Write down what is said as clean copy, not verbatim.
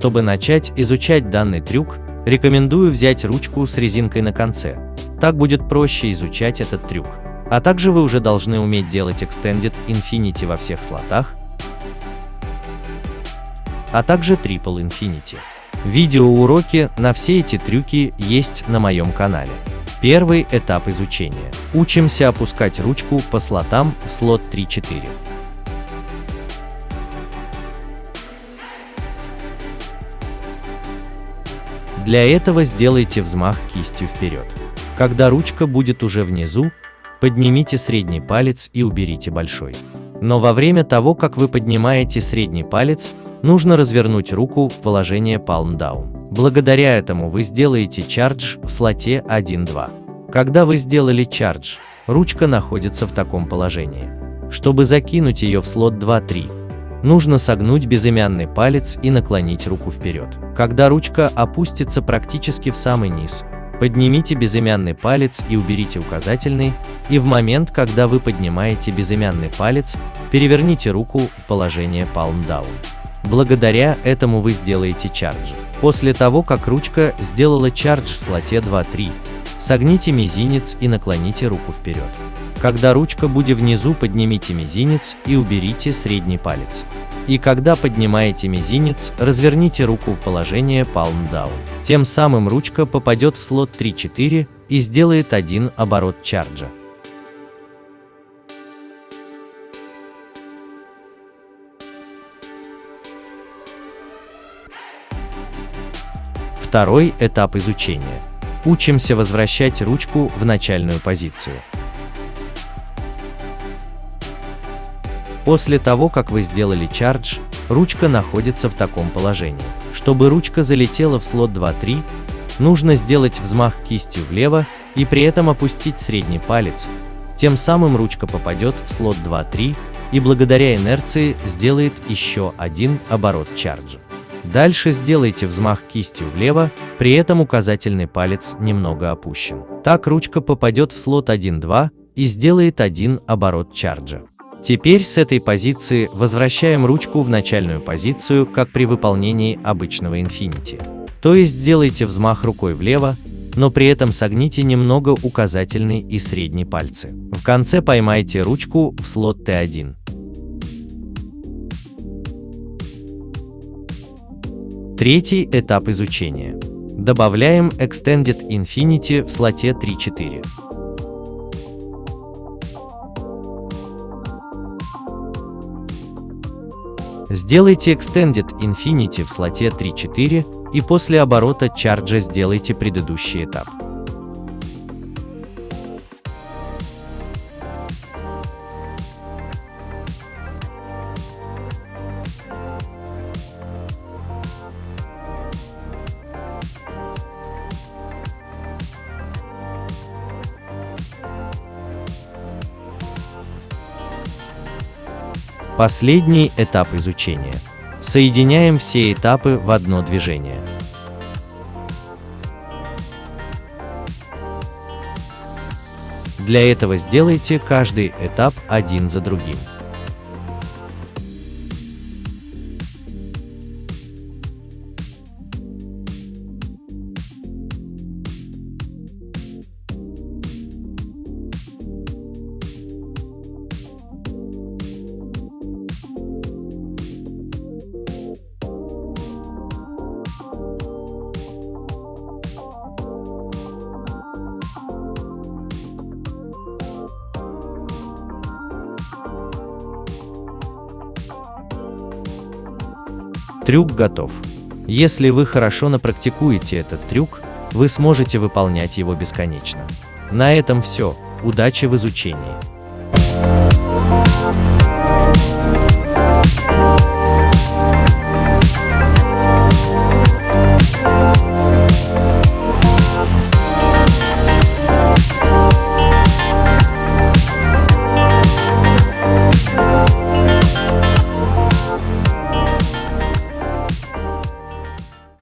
Чтобы начать изучать данный трюк, рекомендую взять ручку с резинкой на конце. Так будет проще изучать этот трюк. А также вы уже должны уметь делать Extended Infinity во всех слотах, а также Triple Infinity. Видеоуроки на все эти трюки есть на моем канале. Первый этап изучения. Учимся опускать ручку по слотам в слот 3-4. Для этого сделайте взмах кистью вперед. Когда ручка будет уже внизу, поднимите средний палец и уберите большой. Но во время того, как вы поднимаете средний палец, нужно развернуть руку в положение Palm Down. Благодаря этому вы сделаете чардж в слоте 1-2. Когда вы сделали чардж, ручка находится в таком положении. Чтобы закинуть ее в слот 2-3, нужно согнуть безымянный палец и наклонить руку вперед. Когда ручка опустится практически в самый низ, поднимите безымянный палец и уберите указательный, и в момент, когда вы поднимаете безымянный палец, переверните руку в положение Palm Down. Благодаря этому вы сделаете чардж. После того, как ручка сделала чардж в слоте 2-3, согните мизинец и наклоните руку вперед. Когда ручка будет внизу, поднимите мизинец и уберите средний палец. И когда поднимаете мизинец, разверните руку в положение Palm Down. Тем самым ручка попадет в слот 3-4 и сделает один оборот чарджа. Второй этап изучения. Учимся возвращать ручку в начальную позицию. После того, как вы сделали чардж, ручка находится в таком положении. Чтобы ручка залетела в слот 2-3, нужно сделать взмах кистью влево и при этом опустить средний палец. Тем самым ручка попадет в слот 2-3 и благодаря инерции сделает еще один оборот чарджа. Дальше сделайте взмах кистью влево, при этом указательный палец немного опущен. Так ручка попадет в слот 1-2 и сделает один оборот чарджа. Теперь с этой позиции возвращаем ручку в начальную позицию, как при выполнении обычного Infinity. То есть сделайте взмах рукой влево, но при этом согните немного указательный и средний пальцы. В конце поймайте ручку в слот T1. Третий этап изучения. Добавляем Extended Infinity в слоте 3-4. Сделайте Extended Infinity в слоте 3-4 и после оборота чарджа сделайте предыдущий этап. Последний этап изучения. Соединяем все этапы в одно движение. Для этого сделайте каждый этап один за другим. Трюк готов. Если вы хорошо напрактикуете этот трюк, вы сможете выполнять его бесконечно. На этом все. Удачи в изучении!